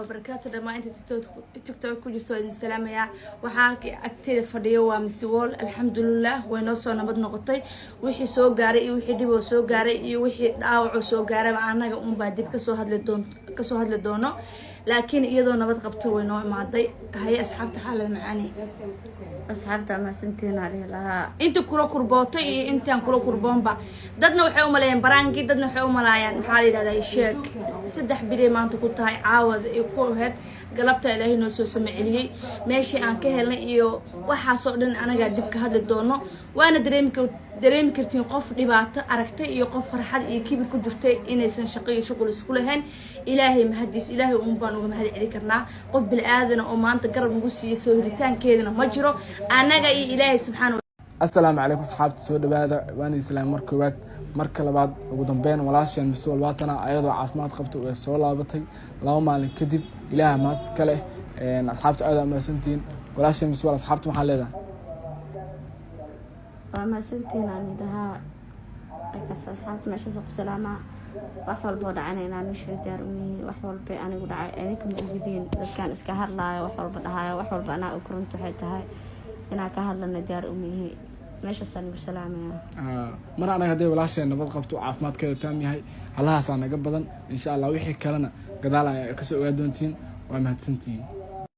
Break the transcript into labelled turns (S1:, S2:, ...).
S1: barakaatu dhamaan inta tiktok ku jirto idin salaamaya waxaan agteeda fadhiyo waa misiwol alxamdulillah way noo soo nabad noqotay wixii soo gaaray iyo wixii dib soo gaaray iyo wixii dhaawac soo gaaray anaga baa dib ka soo hadli doono laakiin iyadoo nabad qabto way noo imaaday hay asxaabta xaalad macaani
S2: asxaabta ma santina leelaha
S1: inta kula kurbootay iyo intaan kula kurboonba dadna waxay u maleeyeen baraanki dadna waxay u malaayaan maxaa la yiraahdaa sheeg saddex biri maanta ku tahay caawad iyo ku heed galabta ilaahay noo soo sameeyay meeshii aan ka helnay iyo waxa soo dhan anaga dib ka hadli doono waana dareemi kartiin qof dhibaato aragtay iyo qof farxad iyo kibir ku jirtay inaysan shaqo iyo shaqo isku lahayn ilaahay mahadiis ilaahay baan uga mahad celin karnaa qof bil aadan oo maanta garab ugu siiyay soo hiritaankeedana ma jiro anaga iyo ilaahay subxaanahu
S3: assalaamu calaykum asxaabta soo dhawaada waan islaam markoowaad marka labaad ugu dambeyn walaasheen masuul waatana ayadoo caafimaad qabto oo soo laabatay 2 maalin kadib ilaahay maad iska leh asxaabta aad amaasantiin walaasheen masuul asxaabta maxaa leedahay
S2: ما سنتين أنا ده أكسر أصحاب ماشي سوق سلامة وحول بوضع أنا مش جارمي وحول بي أنا وضع أنا كم موجودين كان إسكهر لا وحول بدها وحول بأنا أكرمت حيتها أنا كهر لنا جارمي ماشي سنة بسلامة
S3: مرة أنا قدي ولا شيء نبض قبته عافمات كده تامي هاي الله سانة قبضا إن شاء الله ويحكي لنا قدالا كسو قدونتين وما هتسنتين